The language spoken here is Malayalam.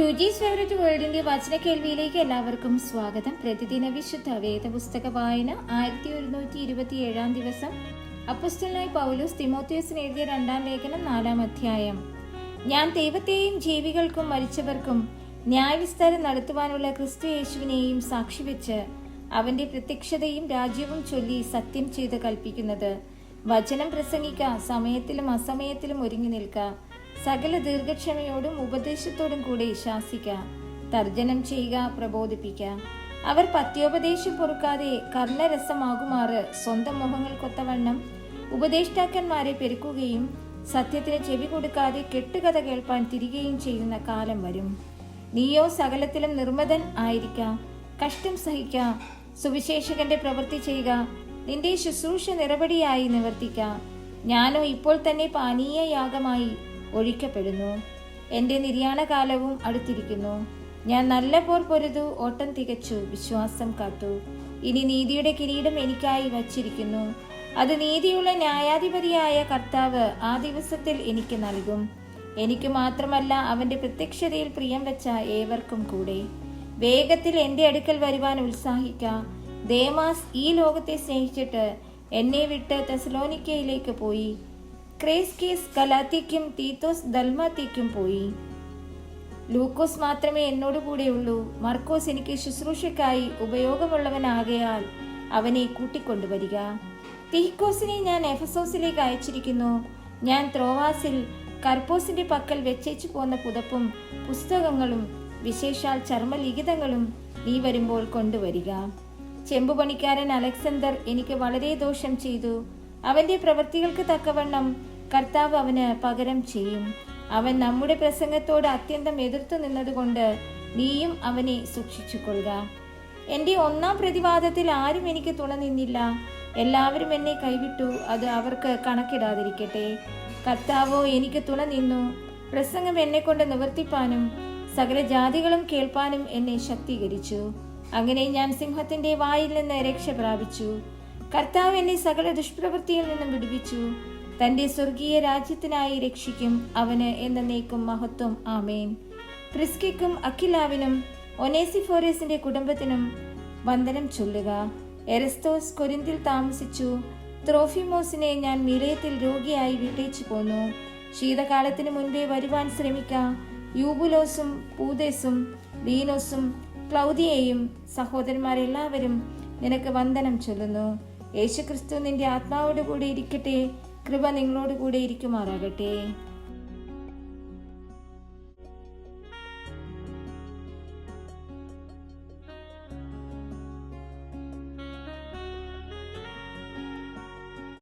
ടൂജീസ് ഫേവറേറ്റ് വേൾഡിന്റെ വചന കേൾവിയിലേക്ക് എല്ലാവർക്കും സ്വാഗതം. പ്രതിദിന വിശുദ്ധ വേദപുസ്തക വായന 1127 ദിവസം. അപ്പോസ്തലനായ പൗലോസ് തിമോഥെയോസിന് എഴുതിയ 2-ാം ലേഖനം 4-ാം അധ്യായം. ഞാൻ ദൈവത്തെയും ജീവികൾക്കും മരിച്ചവർക്കും ന്യായവിസ്താരം നടത്തുവാനുള്ള ക്രിസ്തു യേശുവിനെയും സാക്ഷിവെച്ച് അവന്റെ പ്രത്യക്ഷതയും രാജ്യവും ചൊല്ലി സത്യം ചെയ്ത് കൽപ്പിക്കുന്നത്: വചനം പ്രസംഗിക്ക, സമയത്തിലും അസമയത്തിലും ഒരുങ്ങി നിൽക്ക, സകല ദീർഘക്ഷമയോടും ഉപദേശത്തോടും കൂടെ ശാസിക്ക, തർജ്ജനം ചെയ്യുക, പ്രബോധിപ്പിക്ക. അവർ പത്യോപദേശം പൊറുക്കാതെ കർണരസമാകുമാറ് സ്വന്തം മോഹങ്ങൾക്കൊത്തവണ്ണം ഉപദേഷ്ടാക്കന്മാരെ പെരുക്കുകയും സത്യത്തിന് ചെവി കൊടുക്കാതെ കെട്ടുകഥ കേൾപ്പാൻ തിരികെയും ചെയ്യുന്ന കാലം വരും. നീയോ സകലത്തിലും നിർമ്മതൻ ആയിരിക്ക, കഷ്ടം സഹിക്ക, സുവിശേഷകന്റെ പ്രവൃത്തി ചെയ്യുക, നിന്റെ ശുശ്രൂഷ നിറപടിയായി നിവർത്തിക്ക. ഞാനോ ഇപ്പോൾ തന്നെ പാനീയ യാഗമായി ഒഴിക്കപ്പെടുന്നു. എൻ്റെ നിര്യാണകാലവും അടുത്തിരിക്കുന്നു. ഞാൻ നല്ല പോർ പൊരുതു, ഓട്ടം തികച്ചു, വിശ്വാസം കാത്തു. ഇനി നീതിയുടെ കിരീടം എനിക്കായി വച്ചിരിക്കുന്നു. അത് നീതിയുള്ള ന്യായാധിപതിയായ കർത്താവ് ആ ദിവസത്തിൽ എനിക്ക് നൽകും. എനിക്ക് മാത്രമല്ല, അവന്റെ പ്രത്യക്ഷതയിൽ പ്രിയം വെച്ച ഏവർക്കും കൂടെ. വേഗത്തിൽ എൻ്റെ അടുക്കൽ വരുവാൻ ഉത്സാഹിക്ക. ദേമാസ് ഈ ലോകത്തെ സ്നേഹിച്ചിട്ട് എന്നെ വിട്ട് തെസലോനിക്കയിലേക്ക് പോയി. ക്രേസ്കീസ് ഗലാത്യയ്ക്കും തീത്തോസ് ദൽമാത്യയ്ക്കും പോയി. ലൂക്കോസ് മാത്രമേ എന്നോട് കൂടെയുള്ളൂ. മർക്കോസ് എനിക്ക് ശുശ്രൂഷയ്ക്കായി ഉപയോഗമുള്ളവനാകയാൽ അവനെ കൂട്ടിക്കൊണ്ടുവരിക. തീക്കോസിനെ ഞാൻ എഫസോസിലേക്ക് അയച്ചിരിക്കുന്നു. ഞാൻ ത്രോവാസിൽ കർപ്പോസിന്റെ പക്കൽ വെച്ചേച്ചു പോന്ന പുതപ്പും പുസ്തകങ്ങളും വിശേഷാൽ ചർമ്മലിഖിതങ്ങളും നീ വരുമ്പോൾ കൊണ്ടുവരിക. ചെമ്പുപണിക്കാരൻ അലക്സാണ്ടർ എനിക്ക് വളരെ ദോഷം ചെയ്തു. അവന്റെ പ്രവൃത്തികൾക്ക് തക്കവണ്ണം കർത്താവ് അവന് പകരം ചെയ്യും. അവൻ നമ്മുടെ പ്രസംഗത്തോട് അത്യന്തം എതിർത്തു നിന്നതുകൊണ്ട് നീയും അവനെ സൂക്ഷിച്ചുകൊള്ളുക. എൻ്റെ 1-ാം പ്രതിവാദത്തിൽ ആരും എനിക്ക് തുണ നിന്നില്ല. എല്ലാവരും എന്നെ കൈവിട്ടു. അത് അവർക്ക് കണക്കിടാതിരിക്കട്ടെ. കർത്താവോ എനിക്ക് തുണ നിന്നു. പ്രസംഗം എന്നെ കൊണ്ട് നിവർത്തിപ്പാനും സകല ജാതികളും കേൾപ്പാനും എന്നെ ശക്തീകരിച്ചു. അങ്ങനെ ഞാൻ സിംഹത്തിന്റെ വായിൽ നിന്ന് രക്ഷ പ്രാപിച്ചു. കർത്താവ് എന്നെ സകല ദുഷ്പ്രവൃത്തിയിൽ നിന്നും വിടുവിച്ചു. തന്റെ സ്വർഗീയ രാജ്യത്തിനായി രക്ഷിക്കും. അവന് എന്നേക്കും മഹത്വം. ആമേൻ. പ്രിസ്കിക്കും അക്കിലാവിനും ഒനേസിഫോരസിന്റെ കുടുംബത്തിനും വന്ദനം ചൊല്ലുക. എരസ്തോസ് കൊരിന്തിൽ താമസിച്ചു. ത്രോഫിമോസിനെ ഞാൻ മിലേത്തിൽ രോഗിയായി വിട്ടേച്ചു പോന്നു. ശീതകാലത്തിന് മുൻപേ വരുവാൻ ശ്രമിക്ക. യൂബുലോസും പൂദേസും ലീനോസും ക്ലൗദിയയും സഹോദരന്മാരെല്ലാവരും നിനക്ക് വന്ദനം ചൊല്ലുന്നു. യേശുക്രിസ്തു നിന്റെ ആത്മാവോട് കൂടെ ഇരിക്കട്ടെ. കൃപ നിങ്ങളോട് കൂടെ ഇരിക്കുമാറാകട്ടെ.